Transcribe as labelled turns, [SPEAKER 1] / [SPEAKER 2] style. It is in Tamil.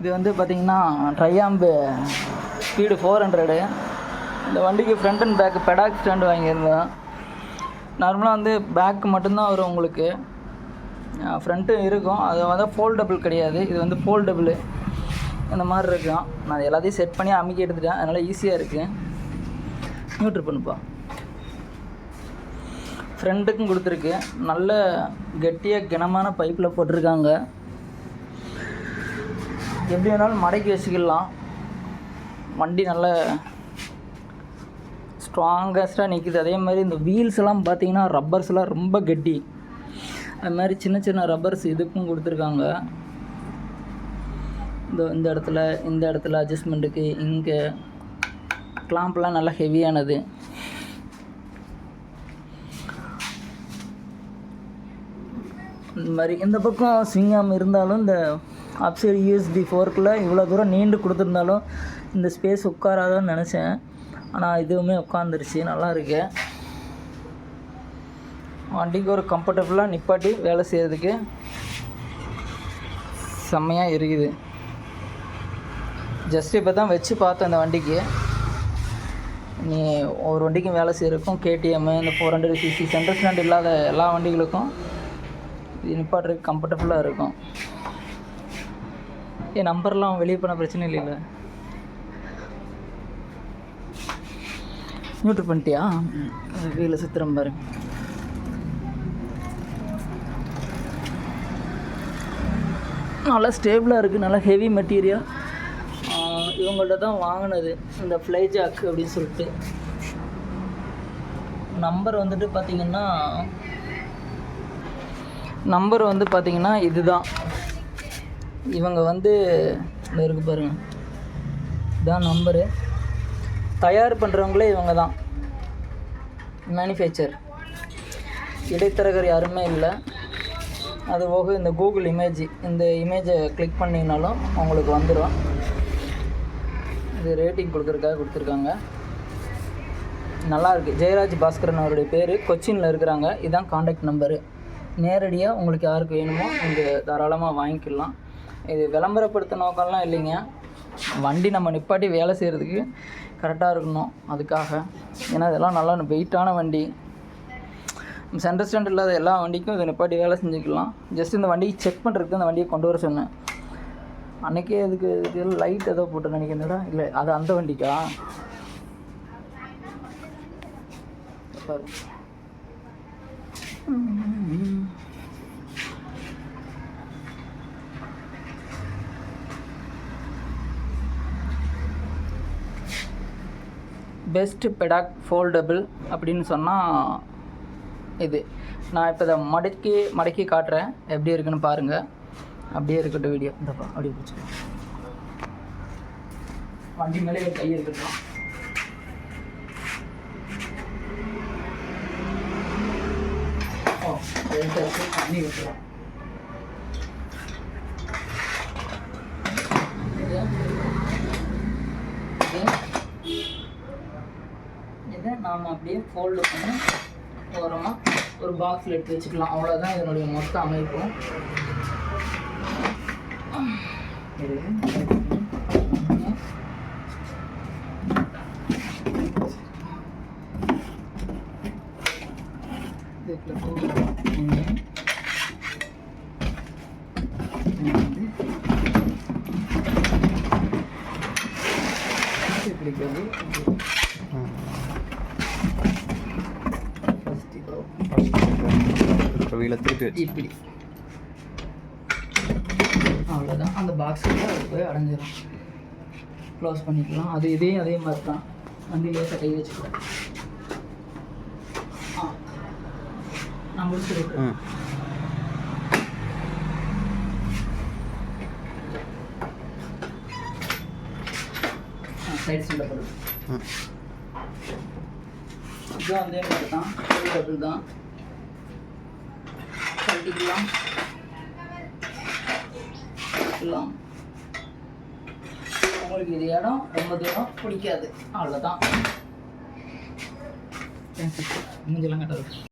[SPEAKER 1] இது வந்து பார்த்திங்கன்னா ட்ரையாம்பு ஸ்பீடு 400. இந்த வண்டிக்கு ஃப்ரண்ட் அண்ட் பேக்கு பெடாக் ஸ்டாண்டு வாங்கியிருந்தேன். நார்மலாக வந்து பேக்கு மட்டும்தான் வரும் உங்களுக்கு, ஃப்ரண்ட்டு இருக்கும். அது வந்து ஃபோல்டபுள் கிடையாது, இது வந்து ஃபோல்டபுள் இந்த மாதிரி இருக்கும். நான் எல்லாத்தையும் செட் பண்ணி அமுக்கி எடுத்துட்டேன், அதனால் ஈஸியாக இருக்குது. நியூட்ரு பண்ணுப்பா. ஃப்ரண்ட்டுக்கும் கொடுத்துருக்கு, நல்ல கெட்டியாக கனமான பைப்பில் போட்டிருக்காங்க. எப்படி வேணாலும் மடக்கி வச்சுக்கலாம். வண்டி நல்ல ஸ்ட்ராங்கஸ்ட்டாக நிற்கிது. அதே மாதிரி இந்த வீல்ஸ் எல்லாம் பார்த்தீங்கன்னா ரப்பர்ஸ்லாம் ரொம்ப கெட்டி. அது மாதிரி சின்ன சின்ன ரப்பர்ஸ் இதுக்கும் கொடுத்துருக்காங்க. இந்த இடத்துல அட்ஜஸ்ட்மெண்ட்டுக்கு இங்கே கிளாம்ப்லாம் நல்லா ஹெவியானது. இந்த மாதிரி இந்த பக்கம் ஸ்விங்காம் இருந்தாலும் இந்த அப்சைடு USB ஃபோர்க்கில் இவ்வளோ தூரம் நீண்டு கொடுத்துருந்தாலும் இந்த ஸ்பேஸ் உட்காராதான்னு நினச்சேன். ஆனால் இதுவுமே உட்காந்துருச்சு, நல்லா இருக்கு. வண்டிக்கு ஒரு கம்ஃபர்டபுளாக நிப்பாட்டி வேலை செய்கிறதுக்கு செம்மையாக இருக்குது. ஜஸ்ட் இப்போ தான் வச்சு பார்த்தேன் இந்த வண்டிக்கு. நீ ஒரு வண்டிக்கும் வேலை செய்கிறதுக்கும் KTM இந்த 400cc சென்ட்ரல் ஸ்டாண்ட் இல்லாத எல்லா வண்டிகளுக்கும் இது நிப்பாட்டுறதுக்கு கம்ஃபர்டபுளாக இருக்கும். என் நம்பர்லாம் வெளியே பண்ண பிரச்சனை இல்லைல்ல. நியூட்ரு பண்ணிட்டியா? வீல சுத்திரம் பாருங்க. நல்லா ஸ்டேபிளாக இருக்குது, நல்லா ஹெவி மெட்டீரியல். இவங்கள்ட்ட தான் வாங்கினது இந்த ஃப்ளை ஜாக் அப்படின்னு சொல்லிட்டு. நம்பர் வந்துட்டு பார்த்திங்கன்னா இதுதான். இவங்க வந்து இருக்கு பாருங்கள், இதுதான் நம்பரு. தயார் பண்ணுறவங்களே இவங்க தான், மேனுஃபேக்சர். இடைத்தரகர் யாருமே இல்லை. அதுபோக இந்த கூகுள் இந்த இமேஜை கிளிக் பண்ணிங்கனாலும் உங்களுக்கு வந்துடும். இது ரேட்டிங் கொடுத்துருக்காங்க. நல்லாயிருக்கு. ஜெயராஜ் பாஸ்கரன் அவருடைய பேர், கொச்சினில் இருக்கிறாங்க. இதுதான் காண்டாக்ட் நம்பரு. நேரடியாக உங்களுக்கு யாருக்கு வேணுமோ நீங்கள் தாராளமாக வாங்கிக்கலாம். இது விளம்பரப்படுத்த நோக்கம்லாம் இல்லைங்க. வண்டி நம்ம நிப்பாட்டி வேலை செய்கிறதுக்கு கரெக்டாக இருக்கணும் அதுக்காக. ஏன்னா இதெல்லாம் நல்லா வெயிட்டான வண்டி. சென்டர் ஸ்டாண்ட் இல்லாத எல்லா வண்டிக்கும் இதை நிப்பாட்டி வேலை செஞ்சுக்கலாம். ஜஸ்ட் இந்த வண்டியை செக் பண்ணுறதுக்கு அந்த வண்டியை கொண்டு வர சொன்னேன். அன்றைக்கே இதுக்கு லைட் ஏதோ போட்டு நினைக்கிறேன்டா. இல்லை, அது அந்த வண்டிக்கா? பெஸ்ட் பெடாக் ஃபோல்டபுள் அப்படின்னு சொன்னால் இது. நான் இப்போ இதை மடக்கி காட்டுறேன், எப்படி இருக்குன்னு பாருங்கள். அப்படியே இருக்கட்டும் வீடியோ. இந்தப்பா அப்படியே பிடிச்சி வண்டி மேலே கை இருக்கட்டும். தண்ணி விட்டுருவோம். இதை நாம் அப்படியே ஃபோல்டு பண்ணி ஓரமாக ஒரு பாக்ஸில் எடுத்து வச்சுக்கலாம். அவ்வளோதான் இதனுடைய மொத்த அமைப்பும். இப்படி அவ்வளோதான். அந்த பாக்ஸில் அது போய் அடைஞ்சிடும். க்ளோஸ் பண்ணிக்கலாம். அது அதே மாதிரி தான். வண்டி லேசாக கை வச்சுக்கலாம். நான் முடிச்சுருக்கேன். சைட் ஸ்டாண்ட் போடுது. இதுவும் அதே மாதிரி தான், டபுள் தான். கட்டிக்கலாம். உங்களுக்கு இது இடம் ரொம்ப தூரம் பிடிக்காது, அவ்வளோதான். மூஞ்செல்லாம் கட்டாது.